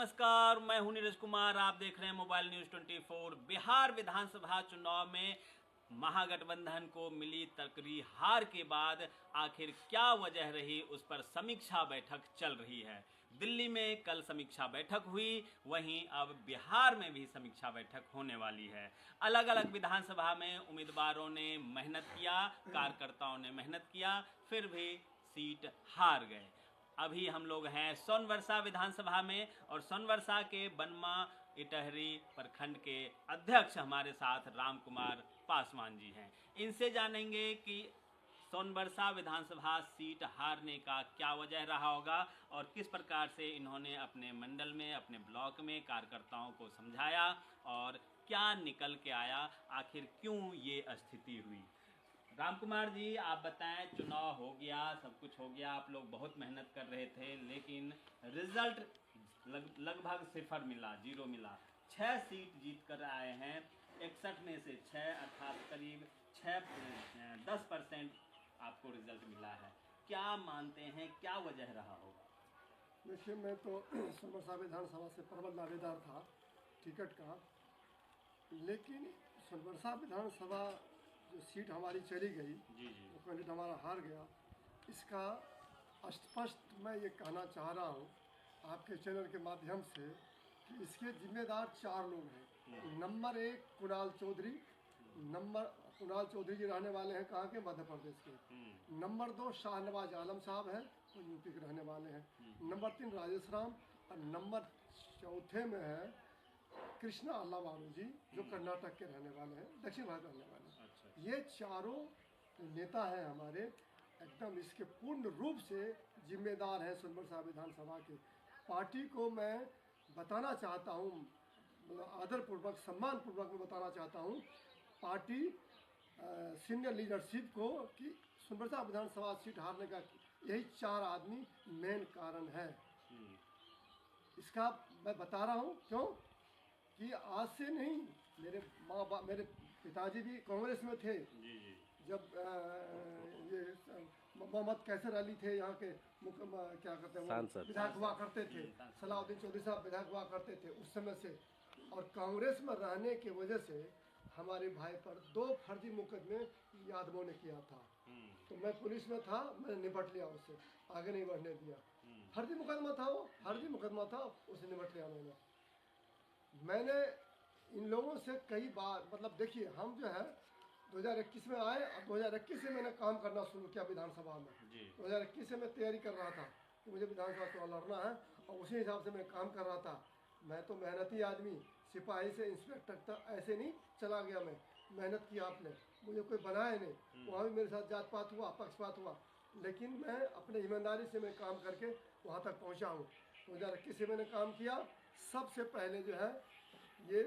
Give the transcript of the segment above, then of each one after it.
नमस्कार, मैं हूं नीरज कुमार। आप देख रहे हैं मोबाइल न्यूज 24। बिहार विधानसभा चुनाव में महागठबंधन को मिली तकड़ी हार के बाद आखिर क्या वजह रही, उस पर समीक्षा बैठक चल रही है। दिल्ली में कल समीक्षा बैठक हुई, वहीं अब बिहार में भी समीक्षा बैठक होने वाली है। अलग अलग विधानसभा में उम्मीदवारों ने मेहनत किया, कार्यकर्ताओं ने मेहनत किया, फिर भी सीट हार गए। अभी हम लोग हैं सोनवर्षा विधानसभा में और सोनवर्षा के बनवा इटहरी प्रखंड के अध्यक्ष हमारे साथ राम कुमार पासवान जी हैं। इनसे जानेंगे कि सोनवर्षा विधानसभा सीट हारने का क्या वजह रहा होगा और किस प्रकार से इन्होंने अपने मंडल में, अपने ब्लॉक में कार्यकर्ताओं को समझाया और क्या निकल के आया, आखिर क्यों ये स्थिति हुई। राम कुमार जी, आप बताएं, चुनाव हो गया, सब कुछ हो गया, आप लोग बहुत मेहनत कर रहे थे, लेकिन रिजल्ट लगभग सिफर मिला, जीरो मिला। 6 सीट जीत कर आए हैं, 61 में से 6 अर्थात करीब 10% आपको रिजल्ट मिला है। क्या मानते हैं, क्या वजह रहा होगा? देखिए, मैं तो सोनवर्षा विधानसभा से प्रबल दावेदार था टिकट का, लेकिन सोनवर्षा विधानसभा जो सीट हमारी चली गई, जो कैंडिडेट हमारा हार गया, इसका स्पष्ट मैं ये कहना चाह रहा हूँ आपके चैनल के माध्यम से कि इसके जिम्मेदार 4 लोग हैं। नंबर 1 कुणाल चौधरी, कुणाल चौधरी जी रहने वाले हैं कहाँ के? मध्य प्रदेश के। नंबर 2 शाहनवाज आलम साहब हैं, वो यूपी के रहने वाले हैं। नंबर 3 राजेश राम और नंबर 4 में है कृष्णा अल्लावारू जी, जो कर्नाटक के रहने वाले हैं, दक्षिण भारत रहने वाले हैं। अच्छा। ये चारों नेता हैं हमारे, एकदम इसके पूर्ण रूप से जिम्मेदार हैं सोनवर्षा विधानसभा के। पार्टी को मैं बताना चाहता हूँ, आदरपूर्वक, सम्मानपूर्वक मैं बताना चाहता हूँ पार्टी सीनियर लीडरशिप को कि सोनवर्षा विधानसभा सीट हारने का यही 4 आदमी मेन कारण है। इसका मैं बता रहा हूँ क्यों कि आज से नहीं, मेरे मेरे पिताजी भी कांग्रेस में थे। जब ये मोहम्मद कैसर अली थे, यहाँ के क्या कहते हैं, विधायक हुआ करते थे, सलाउद्दीन चौधरी साहब विधायक हुआ करते थे उस समय से। और कांग्रेस में रहने की वजह से हमारे भाई पर 2 फर्जी मुकदमे यादवों ने किया था। तो मैं पुलिस में था, मैंने निपट लिया, उससे आगे नहीं बढ़ने दिया। फर्जी मुकदमा था, वो फर्जी मुकदमा था, उसे निपट लिया मैंने इन लोगों से कई बार, मतलब देखिए, हम जो है 2021 में आए और 2021 से मैंने काम करना शुरू किया विधानसभा में। 2021 से मैं तैयारी कर रहा था कि मुझे विधानसभा चुनाव लड़ना है और उसी हिसाब से मैं काम कर रहा था। मैं तो मेहनती आदमी, सिपाही से इंस्पेक्टर तक ऐसे नहीं चला गया। मैं मेहनत की, आपने मुझे कोई बनाया नहीं, वहाँ भी मेरे साथ जात पात हुआ, पक्षपात हुआ, लेकिन मैं अपने ईमानदारी से मैं काम करके वहाँ तक पहुँचा हूँ। 2021 से मैंने काम किया। सबसे पहले जो है ये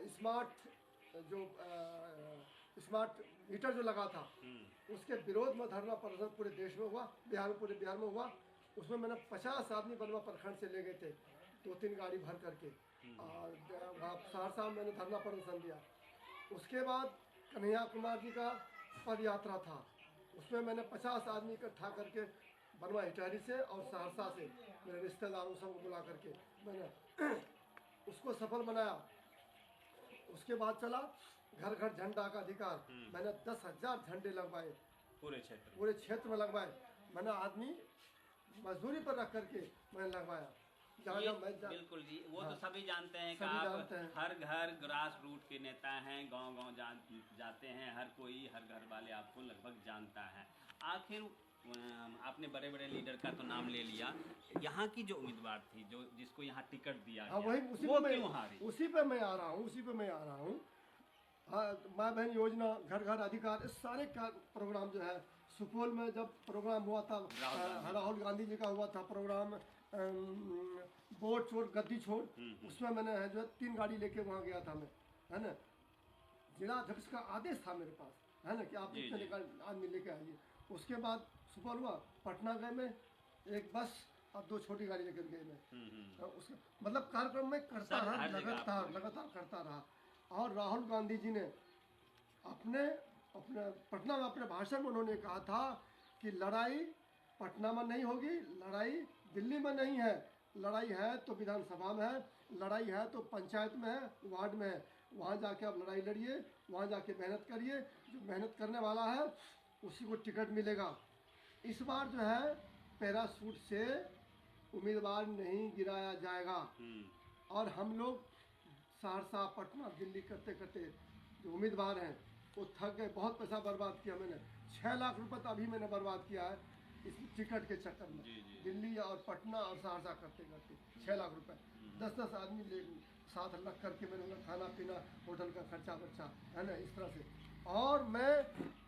स्मार्ट मीटर जो लगा था, उसके विरोध में धरना प्रदर्शन पूरे देश में हुआ, पूरे बिहार में हुआ। उसमें मैंने 50 आदमी बनवा प्रखंड से ले गए थे, 2-3 गाड़ी भर करके, और वहाँ सहरसा में मैंने धरना प्रदर्शन दिया। उसके बाद कन्हैया कुमार जी का पद यात्रा था, उसमें मैंने 50 आदमी इकट्ठा करके बनवा इटहरी से और सहरसा से मेरे रिश्तेदारों सबको बुला करके मैंने उसको सफल बनाया। उसके बाद चला घर घर झंडा का अधिकार, मैंने 10,000 झंडे लगवाए पूरे क्षेत्र में लगवाए। मैंने आदमी मजदूरी पर रख करके मैंने लगवाया। बिल्कुल जी, वो हाँ, तो सभी जानते हैं कि आप हर घर ग्रास रूट के नेता हैं, गांव-गांव जाते हैं, हर कोई, हर घर वाले आपको लगभग जानता है। आखिर आपने बड़े बड़े लीडर का तो नाम ले लिया, यहाँ की जो उम्मीदवार थी, जो जिसको यहाँ टिकट दिया गया, वही उसी पे मैं आ रहा हूँ। माँ बहन योजना, घर घर अधिकार, इस सारे प्रोग्राम जो है, सुपौल में जब प्रोग्राम हुआ था, राहुल गांधी जी का हुआ था प्रोग्राम, वोट छोड़ गद्दी छोड़, उसमें मैंने जो है 3 गाड़ी लेके वहाँ गया था मैं, है ना। जिला अध्यक्ष का आदेश था मेरे पास, है ना, कि आप इतने आदमी लेके आइए। उसके बाद सुपौल हुआ, पटना गए मैं, 1 बस और 2 छोटी गाड़ी लेकर गए मैं। उसके मतलब कार्यक्रम में करता रहा, लगातार करता रहा। और राहुल गांधी जी ने अपने पटना में अपने भाषण में उन्होंने कहा था कि लड़ाई पटना में नहीं होगी, लड़ाई दिल्ली में नहीं है, लड़ाई है तो विधानसभा में है, लड़ाई है तो पंचायत में है, वार्ड में है। वहाँ जाके आप लड़ाई लड़िए, वहाँ जाके मेहनत करिए, जो मेहनत करने वाला है उसी को टिकट मिलेगा। इस बार जो है पैराशूट से उम्मीदवार नहीं गिराया जाएगा। और हम लोग सहरसा, पटना, दिल्ली करते करते जो उम्मीदवार हैं वो थक गए। बहुत पैसा बर्बाद किया मैंने, 6 लाख रुपए तो अभी मैंने बर्बाद किया है इस टिकट के चक्कर में। दिल्ली और पटना और सहरसा करते करते 6 लाख रुपए, 10-10 आदमी ले साथ लग करके मैंने उनका खाना पीना, होटल का खर्चा वर्चा, है ना, इस तरह से। और मैं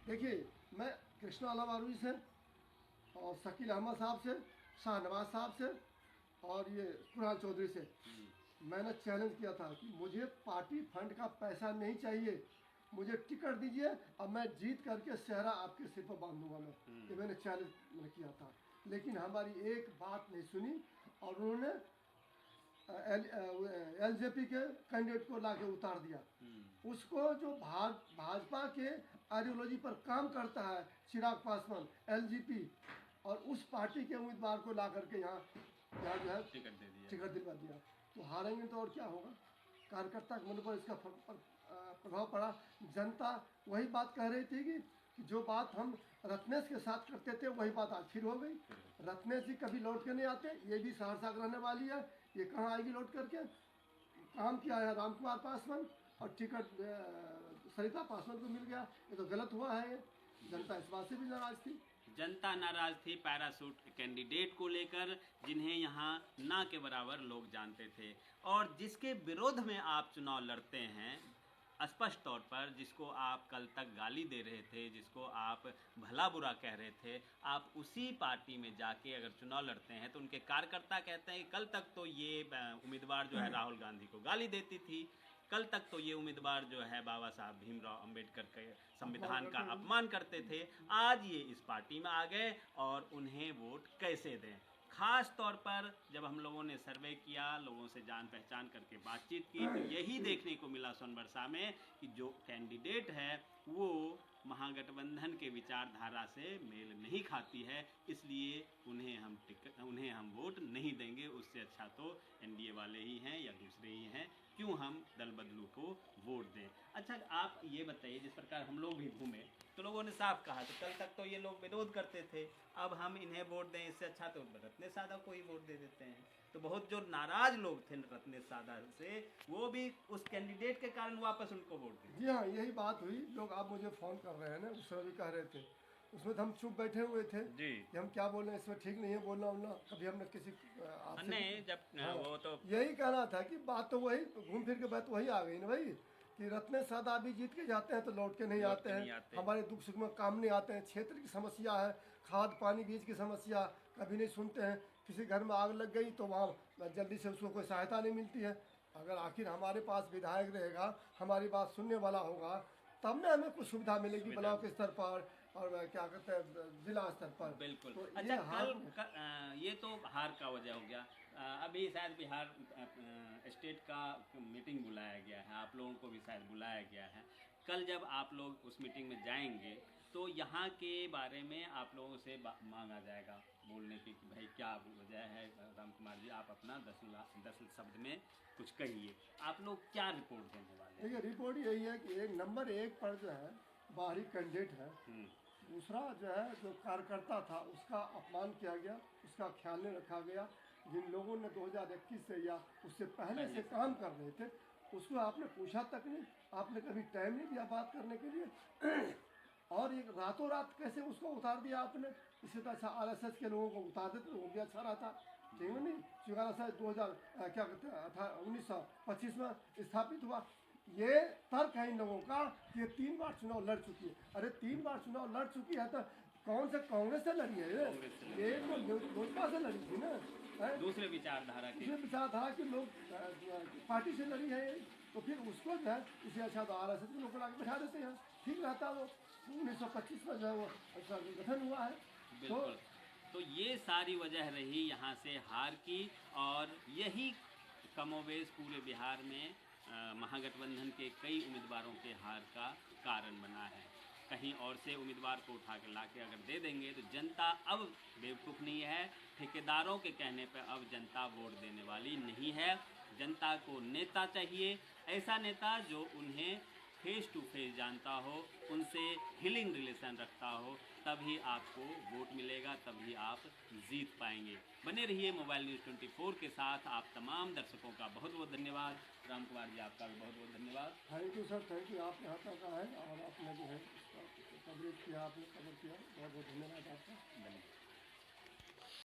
देखिए, मैं कृष्णा अलावारू से और शकील अहमद साहब से, शाहनवाज साहब से और ये कुरान चौधरी से मैंने चैलेंज किया था कि मुझे पार्टी फंड का पैसा नहीं चाहिए, मुझे टिकट दीजिए और मैं जीत करके सेहरा आपके सिर पर बांध दूंगा मैं। ये मैंने चैलेंज मैंने किया था, लेकिन हमारी एक बात नहीं सुनी और उन्होंने एलजेपी के कैंडिडेट को लाके उतार दिया। उसको जो भाजपा के आइडियोलॉजी पर काम करता है चिराग पासवान, एलजेपी, और उस पार्टी के उम्मीदवार को ला करके यहाँ जो है टिकट दिलवा दिया। तो हारेंगे तो और क्या होगा, कार्यकर्ता के मन पर इसका प्रभाव पड़ा। जनता वही बात कह रही थी कि जो बात हम रत्नेश के साथ करते थे वही बात आज फिर हो गई। रत्नेश जी कभी लौट के नहीं आते, ये भी सहरसा का रहने वाली है, ये कहाँ आएगी लौट करके। काम किया है रामकुमार पासवान और टिकट सरिता पासवान को मिल गया, ये तो गलत हुआ है। ये जनता इस बात से भी नाराज थी। जनता नाराज थी पैराशूट कैंडिडेट को लेकर, जिन्हें यहाँ ना के बराबर लोग जानते थे और जिसके विरोध में आप चुनाव लड़ते हैं स्पष्ट तौर पर, जिसको आप कल तक गाली दे रहे थे, जिसको आप भला बुरा कह रहे थे, आप उसी पार्टी में जाके अगर चुनाव लड़ते हैं तो उनके कार्यकर्ता कहते हैं कि कल तक तो ये उम्मीदवार जो है राहुल गांधी को गाली देती थी, कल तक तो ये उम्मीदवार जो है बाबा साहब भीमराव अंबेडकर के संविधान का अपमान करते थे, आज ये इस पार्टी में आ गए और उन्हें वोट कैसे दें। खास तौर पर जब हम लोगों ने सर्वे किया, लोगों से जान पहचान करके बातचीत की, तो यही देखने को मिला सोनबरसा में कि जो कैंडिडेट है वो महागठबंधन के विचारधारा से मेल नहीं खाती है, इसलिए उन्हें हम वोट नहीं देंगे। उससे अच्छा तो एनडीए वाले ही हैं या दूसरे ही हैं, क्यों हम दल बदलू को वोट दें। अच्छा, आप ये बताइए, जिस प्रकार हम लोग भी घूमे तो लोगों ने साफ कहा तो कल तक तो ये लोग विरोध करते थे, अब हम इन्हें वोट दें, इससे अच्छा तो रत्नेश सादा को ही वोट दे देते हैं। तो बहुत जो नाराज लोग थे रत्नेश सादा से, वो भी उस कैंडिडेट के कारण वापस उनको वोट दें। जी हाँ, यही बात हुई। लोग आप मुझे फ़ोन कर रहे हैं ना, उस समय भी कह रहे थे, उसमें तो हम चुप बैठे हुए थे जी कि हम क्या बोल रहे हैं, इसमें ठीक नहीं है बोलना उलना। कभी हमने किसी आपसे नहीं, जब हाँ, वो तो यही कहना था कि बात तो वही घूम फिर के बात वही आ गई ना भाई, कि रत्नेश सादा अभी जीत के जाते हैं तो लौट के नहीं आते हैं, हमारे दुख सुख में काम नहीं आते हैं। क्षेत्र की समस्या है, खाद पानी बीज की समस्या कभी नहीं सुनते हैं। किसी घर में आग लग गई तो वहाँ जल्दी से उसको कोई सहायता नहीं मिलती है। अगर आखिर हमारे पास विधायक रहेगा, हमारी बात सुनने वाला होगा, तब ना हमें कुछ सुविधा मिलेगी ब्लॉक स्तर पर और क्या कहते हैं जिला स्तर पर। बिल्कुल। तो अच्छा, ये तो हार का वजह हो गया। अभी शायद बिहार स्टेट का मीटिंग बुलाया गया है, आप लोगों को भी शायद बुलाया गया है। कल जब आप लोग उस मीटिंग में जाएंगे तो यहाँ के बारे में आप लोगों से मांगा जाएगा बोलने की कि भाई क्या वजह है। राम कुमार जी, आप अपना 10 शब्द में कुछ कहिए, आप लोग क्या रिपोर्ट देने वाले हैं? देखिए, रिपोर्ट यही है कि नंबर 1 पर जो है बाहरी कैंडिडेट है, दूसरा जो है जो कार्यकर्ता था उसका अपमान किया गया, उसका ख्याल नहीं रखा गया। जिन लोगों ने 2021 से या उससे पहले से काम कर रहे थे उसको आपने पूछा तक नहीं, आपने कभी टाइम नहीं दिया बात करने के लिए और एक रातों रात कैसे उसको उतार दिया आपने। इससे तो अच्छा आरएसएस के लोगों को उतार देते तो वो भी अच्छा रहता, ठीक है नहीं। चुनाव शायद 1925 में स्थापित हुआ। ये तर्क है इन लोगों का कि ये 3 बार चुनाव लड़ चुकी है। अरे 3 बार चुनाव लड़ चुकी है तो कौन से कांग्रेस से लड़ी है? ये तो लोजपा से लड़ी थी ना, दूसरे विचारधारा की लोग पार्टी से लड़ी है। तो फिर उसको जो है इसे अच्छा तो आरएसएस के लोग को लाके बैठा देते हैं, ठीक रहता। वो 1925 में जो है वो गठन हुआ है। तो ये सारी वजह रही यहाँ से हार की, और यही कमोवेश पूरे बिहार में महागठबंधन के कई उम्मीदवारों के हार का कारण बना है। कहीं और से उम्मीदवार को उठा के ला के अगर दे देंगे तो जनता अब बेवकूफ़ नहीं है। ठेकेदारों के कहने पर अब जनता वोट देने वाली नहीं है। जनता को नेता चाहिए, ऐसा नेता जो उन्हें फेस टू फेस जानता हो, उनसे हीलिंग रिलेशन रखता हो, तभी आपको वोट मिलेगा, तभी आप जीत पाएंगे। बने रहिए मोबाइल न्यूज़ 24 के साथ। आप तमाम दर्शकों का बहुत बहुत धन्यवाद। राम कुमार जी, आपका भी बहुत बहुत धन्यवाद। Thank you sir, thank you. आप यहाँ तक आए और आपने जो है इसका कवरेज किया, आपने कवर किया, बहुत बहुत धन्यवाद आपका। धन्यवाद।